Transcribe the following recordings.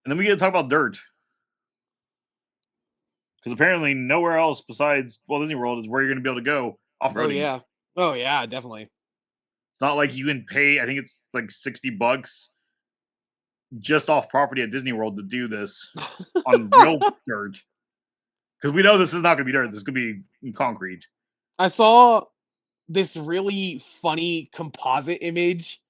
And then we get to talk about dirt. Because apparently nowhere else besides Walt Disney World is where you're going to be able to go off-roading. Oh yeah, definitely. It's not like you can pay, I think it's like $60 just off property at Disney World to do this on real dirt. Because we know this is not going to be dirt. This could be concrete. I saw this really funny composite image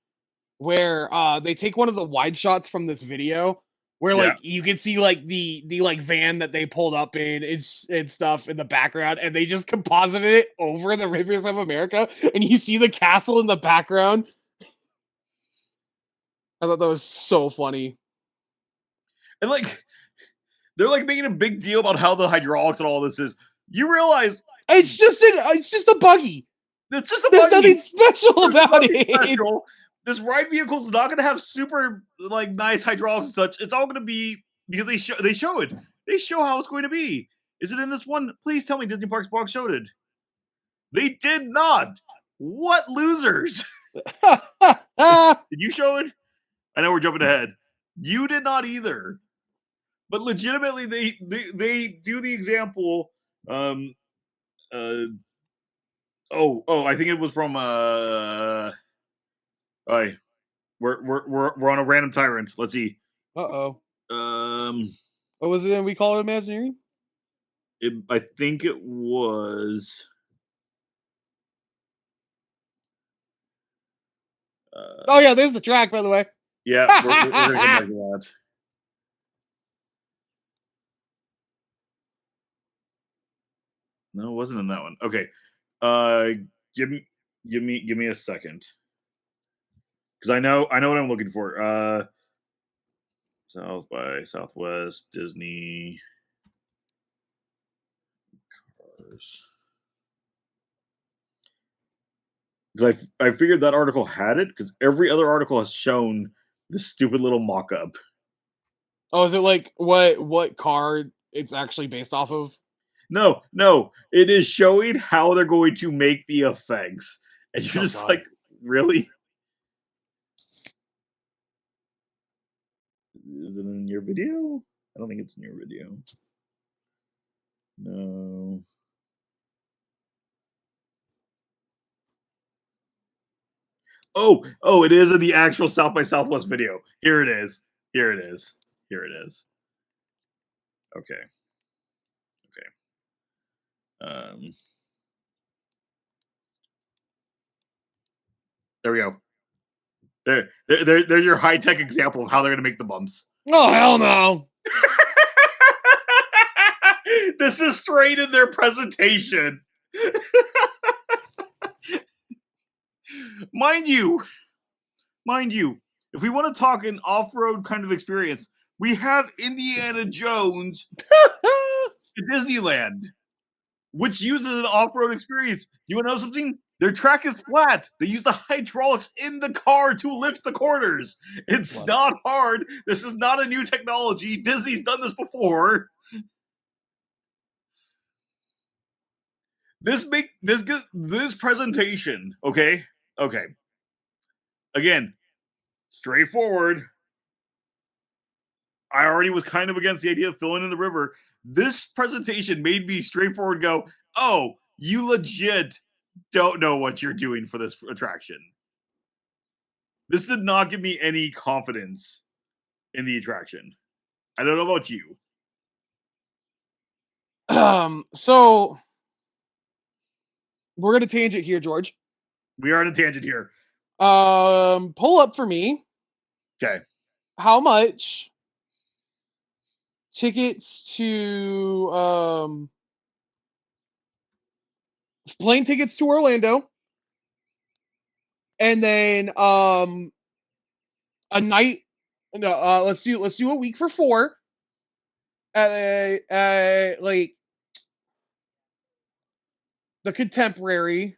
where they take one of the wide shots from this video where like you can see like the like van that they pulled up in and stuff in the background, and they just composited it over the rivers of America, and you see the castle in the background. I thought that was so funny. And like they're like making a big deal about how the hydraulics and all this is. You realize it's just a buggy. It's just a There's buggy. nothing special about it. Special. This ride vehicle is not going to have super like nice hydraulics and such. It's all going to be because they show it. They show how it's going to be. Is it in this one? Please tell me Disney Parks blog showed it. They did not. What losers? Did you show it? I know we're jumping ahead. You did not either. But legitimately, they do the example. I think it was from Alright. We're on a random tyrant. Let's see. What was it we call it Imagineering? I think it was oh yeah, there's the track, by the way. Yeah, we're gonna come back to that. No, it wasn't in that one. Okay. Give me a second. Because I know what I'm looking for. South by Southwest Disney cars. Because I figured that article had it, because every other article has shown this stupid little mock-up. Oh, is it like what car it's actually based off of? No. It is showing how they're going to make the effects. And you're just God. Like, really? Is it in your video? I don't think it's in your video. No. Oh, it is in the actual South by Southwest video. Here it is. Okay. There we go. There's your high-tech example of how they're going to make the bumps. Oh, hell no. This is straight in their presentation. Mind you, if we want to talk an off-road kind of experience, we have Indiana Jones at Disneyland, which uses an off-road experience. You want to know something? Their track is flat. They use the hydraulics in the car to lift the corners. It's not hard. This is not a new technology. Disney's done this before. This presentation, okay. Again, straightforward. I already was kind of against the idea of filling in the river. This presentation made me straightforward go, oh, you legit don't know what you're doing for this attraction. This did not give me any confidence in the attraction. I don't know about you. So we're gonna tangent here, George. We are on a tangent here. Pull up for me. Okay. How much tickets to plane tickets to Orlando, and then a night. No, let's do a week for 4. Like the Contemporary.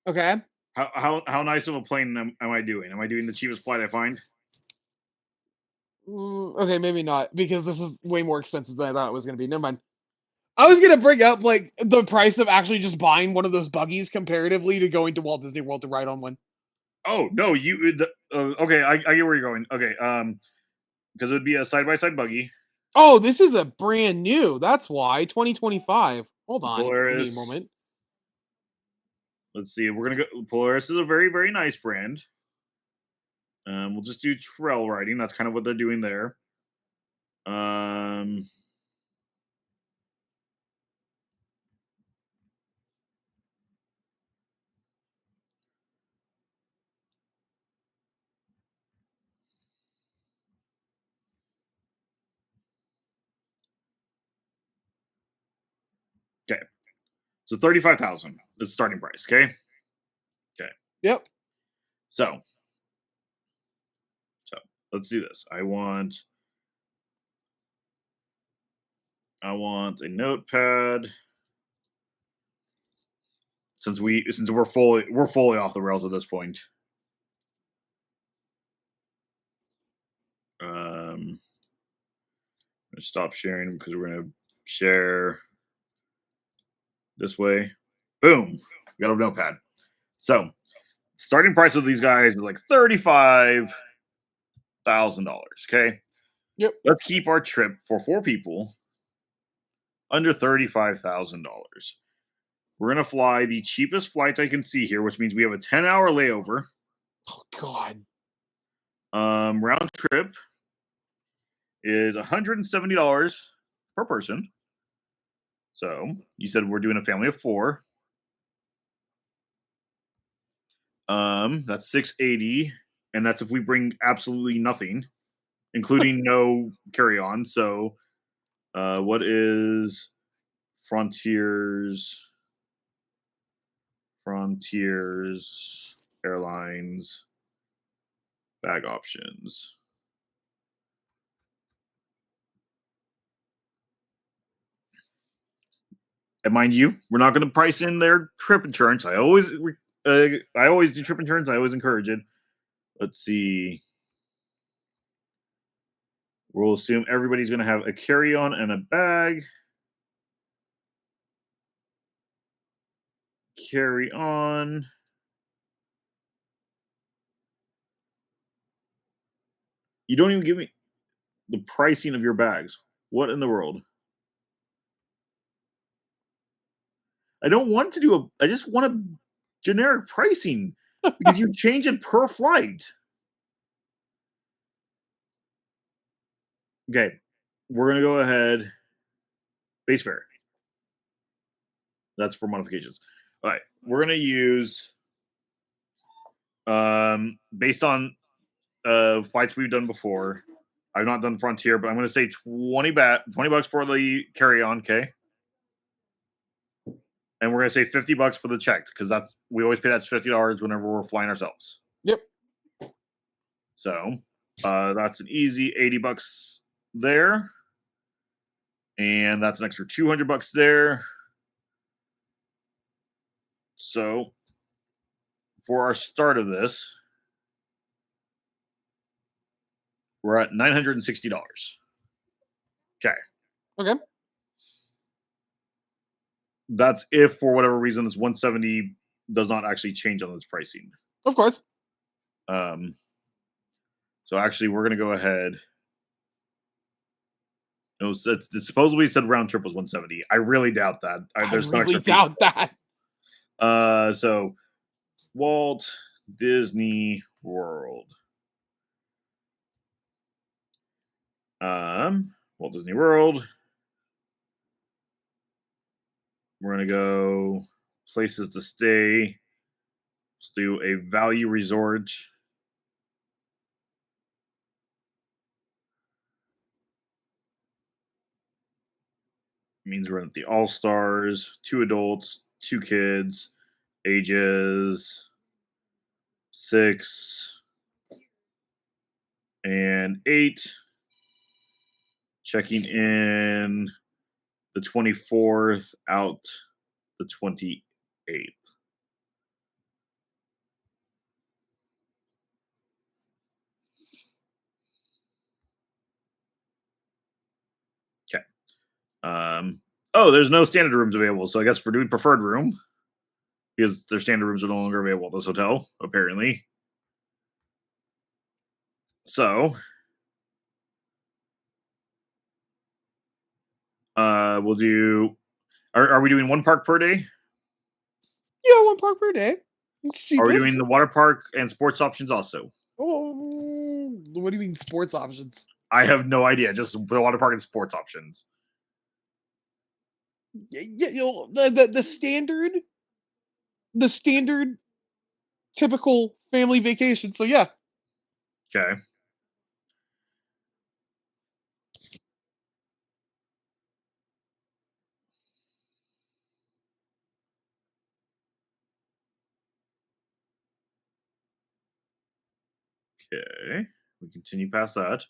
Okay. How nice of a plane am I doing? Am I doing the cheapest flight I find? Okay, maybe not, because this is way more expensive than I thought it was going to be. Never mind. I was going to bring up like the price of actually just buying one of those buggies comparatively to going to Walt Disney World to ride on one. Oh no, okay, I get where you're going. Okay, because it would be a side by side buggy. Oh, this is a brand new. That's why 2025. Hold on, give me a Polaris. moment. Let's see. We're gonna go. Polaris is a very very nice brand. We'll just do trail riding. That's kind of what they're doing there. Um, okay. So 35,000 is the starting price. Okay. Okay. Yep. So let's do this. I want a notepad. Since we're fully off the rails at this point. I'm gonna stop sharing because we're gonna share this way. Boom. We got a notepad. So starting price of these guys is like $35,000. Okay. Yep. Let's keep our trip for 4 people under $35,000. We're gonna fly the cheapest flight I can see here, which means we have a 10-hour layover. Oh God. Round trip is $170 per person. So you said we're doing a family of 4. That's 680, and that's if we bring absolutely nothing, including no carry-on. So, what is Frontiers Airlines bag options? And mind you, we're not going to price in their trip insurance. I always do trip insurance. I always encourage it. Let's see. We'll assume everybody's going to have a carry-on and a bag. Carry on. You don't even give me the pricing of your bags. What in the world? I don't want to do I just want a generic pricing because you change it per flight. Okay. We're going to go ahead. Base fare. That's for modifications. All right. We're going to use based on flights we've done before. I've not done Frontier, but I'm going to say 20 bucks for the carry-on, okay? And we're going to say $50 for the checked because we always pay that $50 whenever we're flying ourselves. Yep. So that's an easy $80 there, and that's an extra $200 there. So for our start of this, we're at $960. Okay. Okay. That's if for whatever reason this 170 does not actually change on its pricing. Of course. So actually, we're going to go ahead. It supposedly said round trip was 170. I really doubt that. There's I really doubt that. So Walt Disney World. Walt Disney World. We're going to go places to stay. Let's do a value resort. Means we're at the All Stars, 2 adults, 2 kids, ages 6 and 8. Checking in the 24th, out the 28th. Okay. There's no standard rooms available, so I guess we're doing preferred room because their standard rooms are no longer available at this hotel, apparently. So, we'll do. Are we doing one park per day? Yeah, 1 park per day. It's Are we cheapest. doing the water park and sports options also? Oh, what do you mean sports options? I have no idea. Just the water park and sports options. Yeah, the standard typical family vacation. So yeah. Okay. Okay. We continue past that.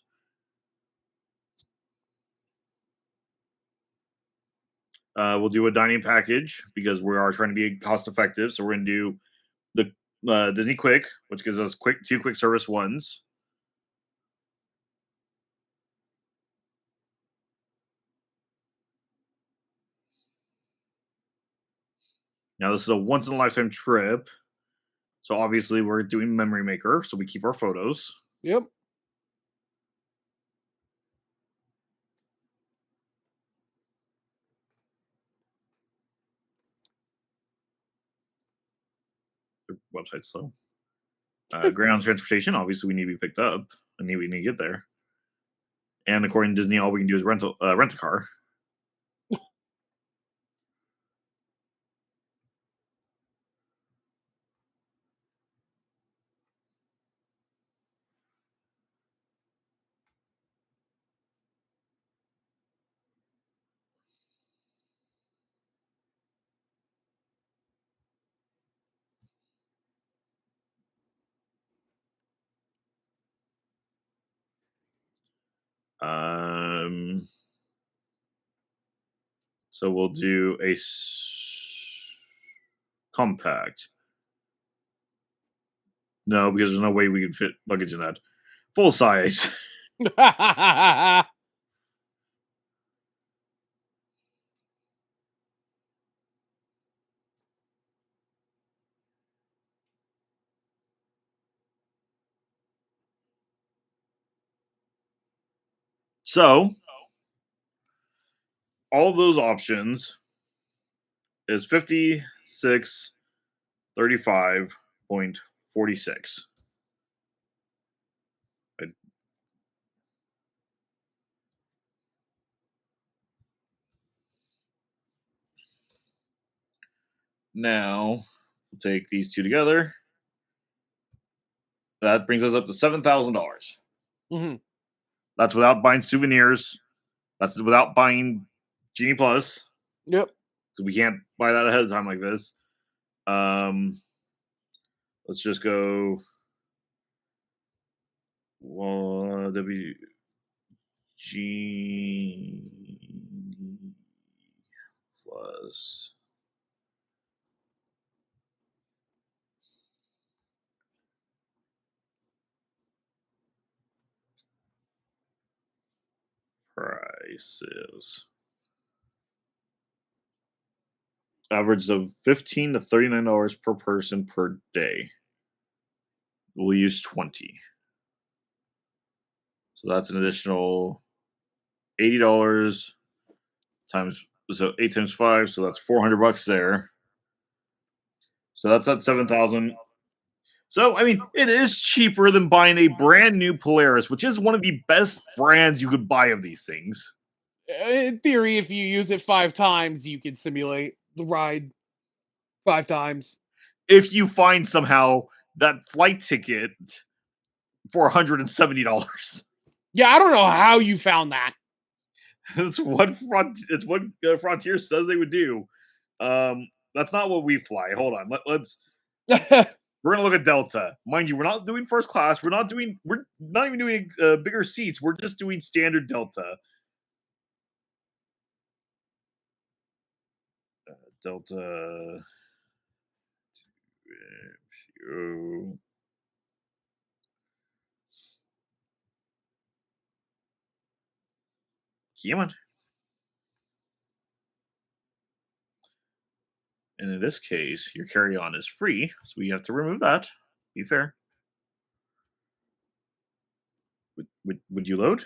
We'll do a dining package because we are trying to be cost effective. So we're going to do the Disney Quick, which gives us two quick service ones. Now this is a once in a lifetime trip, so obviously we're doing Memory Maker, so we keep our photos. Yep. The website's slow. Ground transportation, obviously we need to be picked up. We need to get there. And according to Disney, all we can do is rent a car. Um, so we'll do a compact. No, because there's no way we can fit luggage in that. Full size. So all of those options is 5635.46. Now we'll take these two together. That brings us up to $7,000. Hmm. That's without buying souvenirs. That's without buying Genie Plus Yep. because we can't buy that ahead of time like this. Um, let's just go. Well, G plus prices. Average of $15 to $39 per person per day. We'll use 20. So that's an additional $80 times, so 8 times 5, so that's $400 there. So that's at 7,000. So I mean, it is cheaper than buying a brand new Polaris, which is one of the best brands you could buy of these things. In theory, if you use it 5 times, you can simulate the ride 5 times. If you find somehow that flight ticket for $170. Yeah, I don't know how you found that. It's what Frontier says they would do. That's not what we fly. Hold on. Let's. We're gonna look at Delta, mind you. We're not doing first class. We're not even doing bigger seats. We're just doing standard Delta. Delta. Come on. And in this case, your carry-on is free, so we have to remove that. Be fair. Would you load?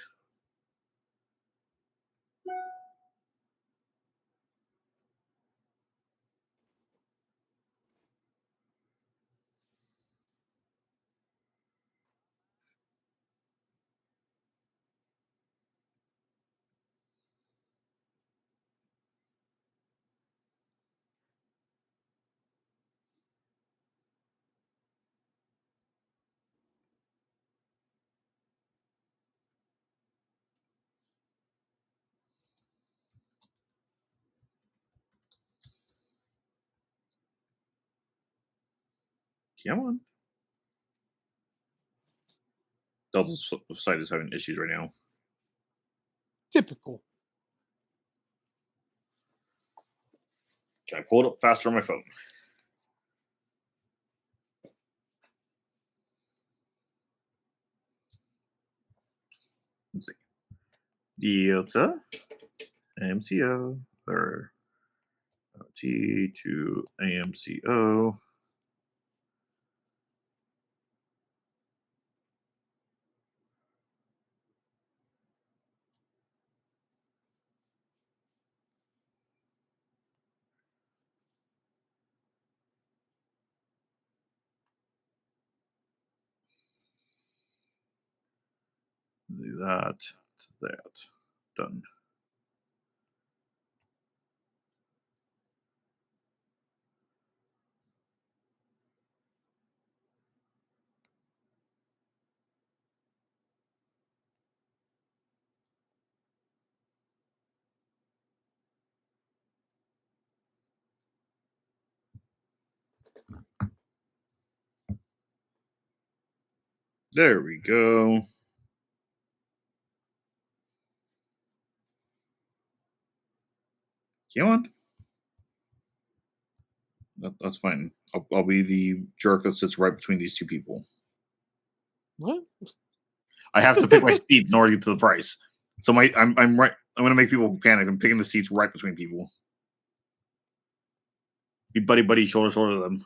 Come on. Delta's site is having issues right now. Typical. Okay, I pulled it up faster on my phone. Let's see. Delta AMCO or T to AMCO. Do that. Done. There we go. Come on. That's fine. I'll be the jerk that sits right between these two people. What? I have to pick my seat in order to get to the price. So I'm right. I'm going to make people panic. I'm picking the seats right between people. Be buddy, shoulder to shoulder to them.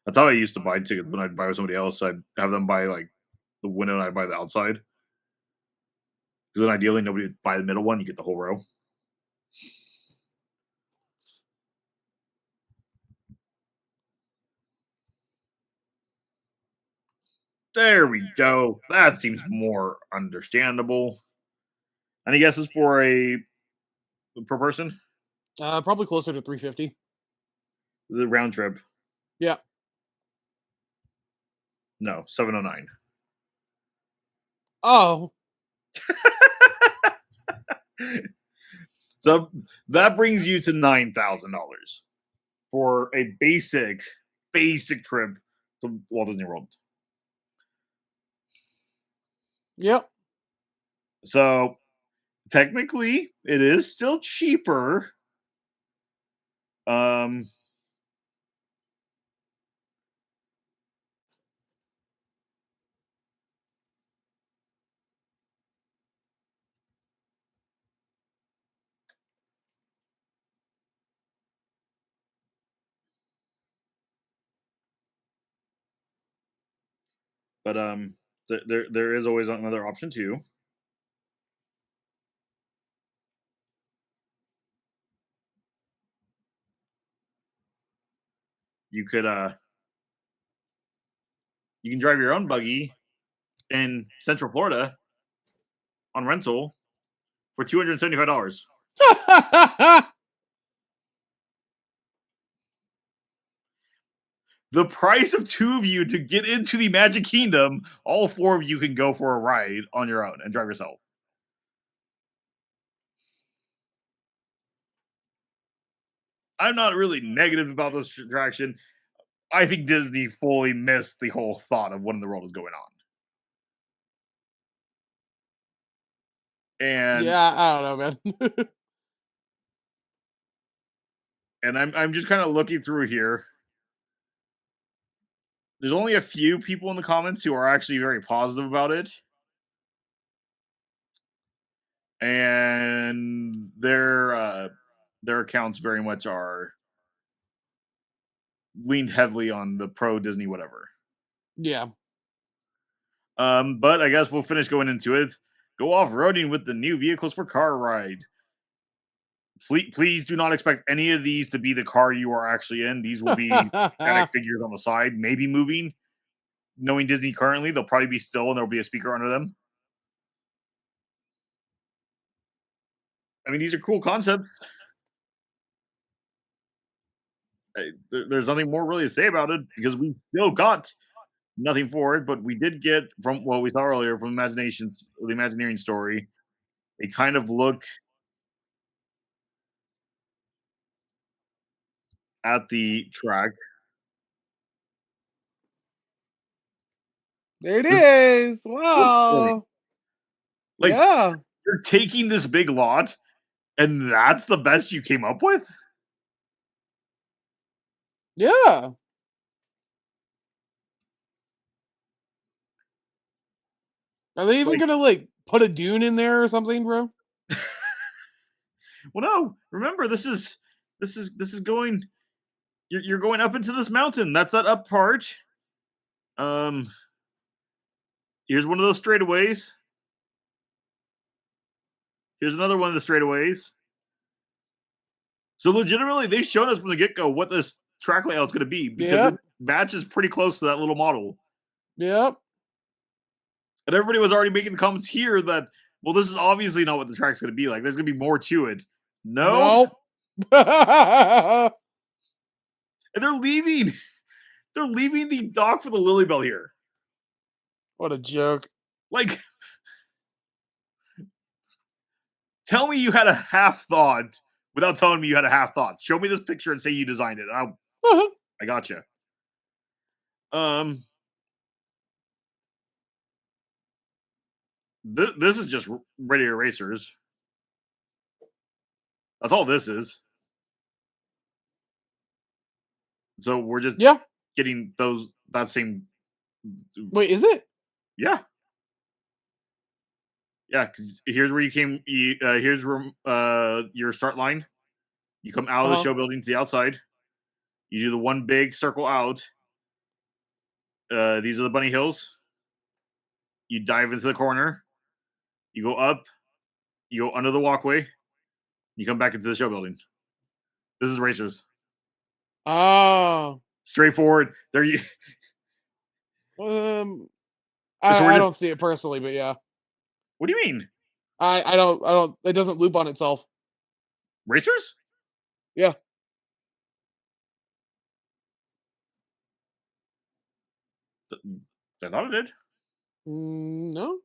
That's how I used to buy tickets when I'd buy with somebody else. I'd have them buy like the window and I'd buy the outside. Because then ideally nobody would buy the middle one, you get the whole row. There we go. That seems more understandable. Any guesses for a per person? Probably closer to 350. The round trip? Yeah. No, 709. Oh. So that brings you to $9,000 for a basic trip to Walt Disney World. Yep. So technically, it is still cheaper. But there is always another option too. You could you can drive your own buggy in Central Florida on rental for $275. The price of two of you to get into the Magic Kingdom, all four of you can go for a ride on your own and drive yourself. I'm not really negative about this attraction. I think Disney fully missed the whole thought of what in the world is going on. And yeah, I don't know, man. and I'm just kind of looking through here. There's only a few people in the comments who are actually very positive about it. And they're their accounts very much are leaned heavily on the pro Disney whatever. Yeah. But I guess we'll finish going into it. Go off roading with the new vehicles for car ride. Please do not expect any of these to be the car you are actually in. These will be static figures on the side, maybe moving. Knowing Disney currently, they'll probably be still and there'll be a speaker under them. I mean, these are cool concepts. There's nothing more really to say about it because we still got nothing for it, but we did get from what we saw earlier from the Imagineering story, a kind of look at the track. There it is. Looks great. Wow. Like Yeah. you're taking this big lot, and that's the best you came up with. Yeah. Are they even Like, gonna like put a dune in there or something, bro? well, no. Remember, this is going. You're going up into this mountain. That's that up part. Um, here's one of those straightaways. Here's another one of the straightaways. So legitimately, they've shown us from the get-go what this track layout is going to be because it matches pretty close to that little model. Yep. And everybody was already making the comments here that, well, this is obviously not what the track's going to be like. There's going to be more to it. No. Nope. And they're leaving. They're leaving the dock for the Lily Bell here. What a joke. Like, tell me you had a half thought without telling me you had a half thought. Show me this picture and say you designed it. I gotcha. This is just ready erasers. That's all this is. So we're just getting that same. Wait, is it? Yeah. Yeah, because here's where you came. Here's where your start line. You come out of the show building to the outside. You do the one big circle out. These are the bunny hills. You dive into the corner. You go up. You go under the walkway. You come back into the show building. This is racers. Oh. Straightforward. There you. I don't see it personally, but yeah. What do you mean? I don't. It doesn't loop on itself. Racers? Yeah. I thought it did. No.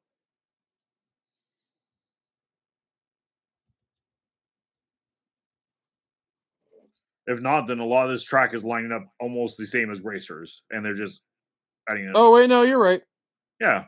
If not, then a lot of this track is lining up almost the same as racers, and they're just adding it. Oh wait, no, you're right. Yeah.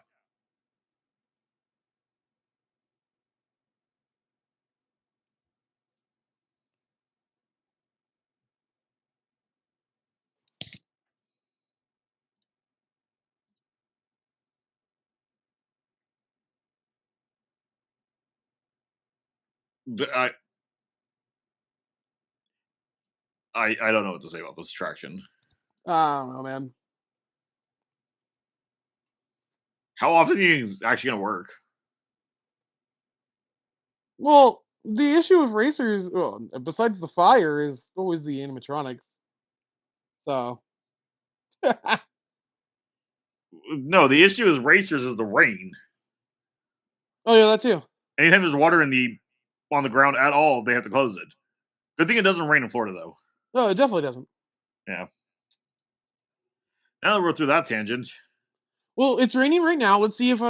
I don't know what to say about this attraction. I don't know, man. How often do you think it's actually going to work? Well, the issue with racers, well, besides the fire, is always the animatronics. So. No, the issue with racers is the rain. Oh yeah, that too. Anytime there's water on the ground at all, they have to close it. Good thing it doesn't rain in Florida, though. No, it definitely doesn't. Yeah. Now that we're through that tangent. Well, it's raining right now. Let's see if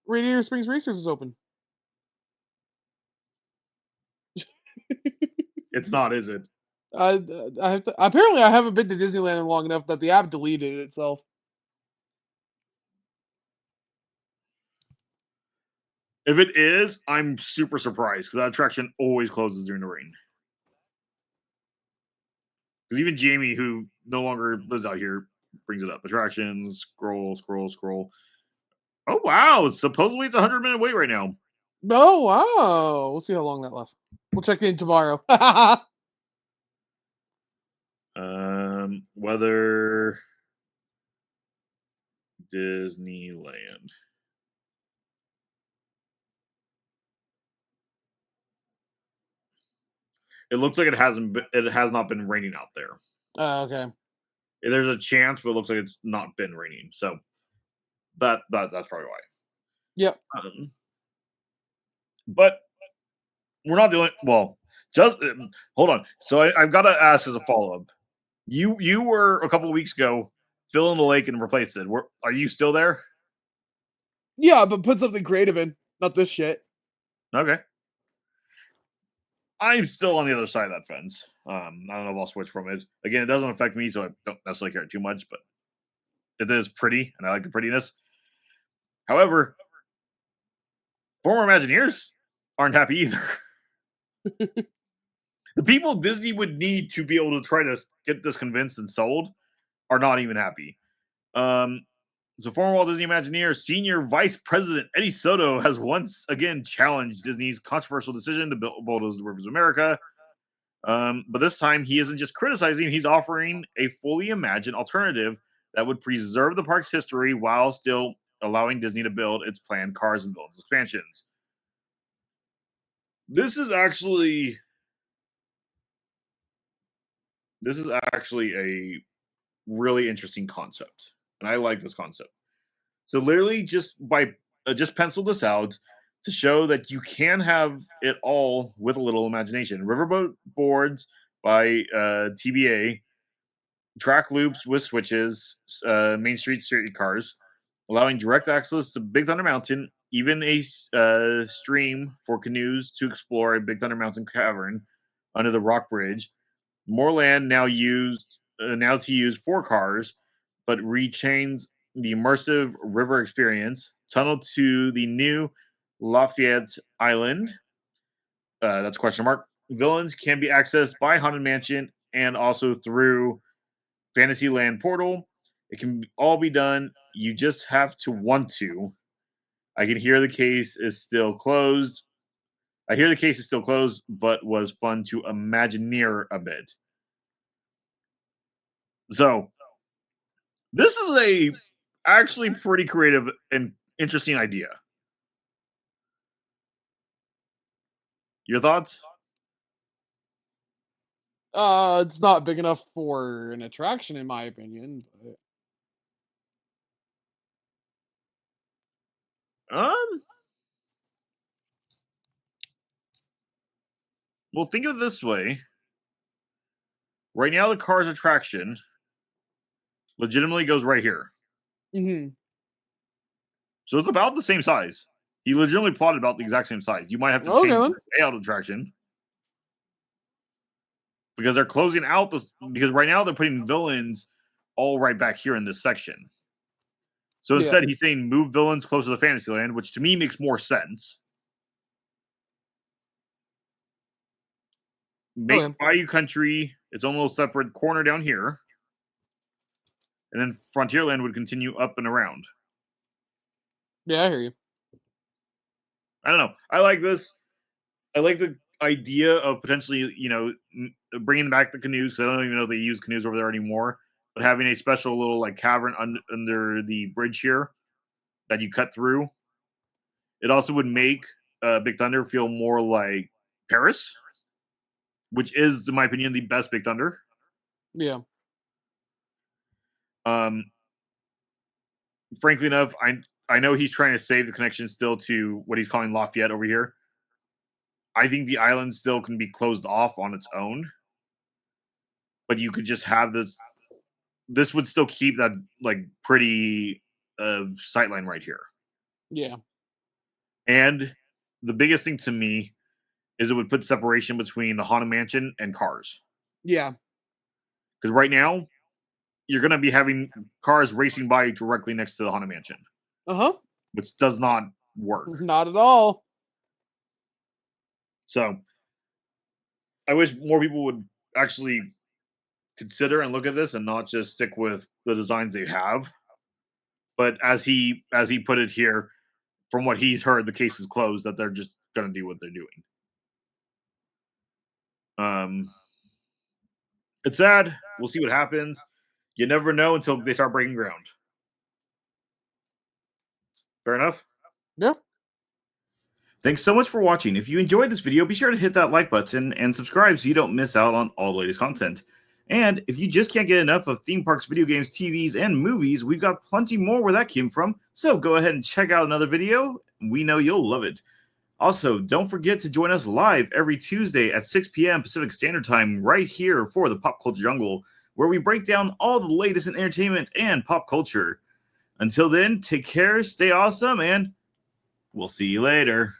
Radiator Springs Racers is open. It's not, is it? I have to, apparently I haven't been to Disneyland in long enough that the app deleted itself. If it is, I'm super surprised because that attraction always closes during the rain. Because even Jamie, who no longer lives out here, brings it up. Attractions, scroll. Oh, wow. Supposedly it's a 100-minute wait right now. Oh, wow. We'll see how long that lasts. We'll check in tomorrow. Whether Disneyland. It looks like it hasn't. It has not been raining out there. Okay. There's a chance, but it looks like it's not been raining. So that's probably why. Yep. But we're not doing well. Just hold on. So I've got to ask as a follow up. You were a couple of weeks ago fill in the lake and replace it. Are you still there? Yeah, but put something creative in, not this shit. Okay. I'm still on the other side of that fence. I don't know if I'll switch from it. Again, it doesn't affect me, so I don't necessarily care too much, but it is pretty, and I like the prettiness. However, former Imagineers aren't happy either. The people Disney would need to be able to try to get this convinced and sold are not even happy. So former Walt Disney Imagineer Senior Vice President Eddie Soto has once again challenged Disney's controversial decision to bulldoze the rivers of America. But this time he isn't just criticizing, he's offering a fully imagined alternative that would preserve the park's history while still allowing Disney to build its planned Cars and Villains expansions. This is actually a really interesting concept, and I like this concept. So literally just just pencil this out to show that you can have it all with a little imagination. Riverboat boards by TBA, track loops with switches, Main Street streetcars, allowing direct access to Big Thunder Mountain, even a stream for canoes to explore a Big Thunder Mountain cavern under the rock bridge. More land now to use 4 cars, but rechains the immersive river experience. Tunnel to the new Lafayette Island. That's a question mark. Villains can be accessed by Haunted Mansion and also through Fantasyland portal. It can all be done. You just have to want to. I can hear the case is still closed. I hear the case is still closed, but was fun to Imagineer a bit. So, this is a actually pretty creative and interesting idea. Your thoughts? It's not big enough for an attraction, in my opinion. But... Well, think of it this way. Right now, the Cars attraction legitimately goes right here. Mm-hmm. So it's about the same size. He legitimately plotted about the exact same size. You might have to change the layout of the attraction. Because they're closing out this. Because right now they're putting villains all right back here in this section. So instead, he's saying move villains closer to Fantasyland, which to me makes more sense. Make Bayou Country its own little separate corner down here. And then Frontierland would continue up and around. Yeah, I hear you. I don't know. I like this. I like the idea of potentially, bringing back the canoes, because I don't even know if they use canoes over there anymore, but having a special little like cavern under the bridge here that you cut through. It also would make Big Thunder feel more like Paris, which is, in my opinion, the best Big Thunder. Yeah. Frankly enough, I know he's trying to save the connection still to what he's calling Lafayette over here. I think the island still can be closed off on its own, but you could just have this. This would still keep that like pretty sightline right here. Yeah. And the biggest thing to me is it would put separation between the Haunted Mansion and Cars. Yeah. Because right now, you're going to be having cars racing by directly next to the Haunted Mansion. Uh-huh. Which does not work. Not at all. So, I wish more people would actually consider and look at this and not just stick with the designs they have. But as he put it here, from what he's heard, the case is closed, that they're just going to do what they're doing. It's sad. We'll see what happens. You never know until they start breaking ground. Fair enough? Yeah. Thanks so much for watching. If you enjoyed this video, be sure to hit that like button and subscribe so you don't miss out on all the latest content. And if you just can't get enough of theme parks, video games, TVs, and movies, we've got plenty more where that came from. So go ahead and check out another video. We know you'll love it. Also, don't forget to join us live every Tuesday at 6 p.m. Pacific Standard Time right here for the Pop Culture Jungle, where we break down all the latest in entertainment and pop culture. Until then, take care, stay awesome, and we'll see you later.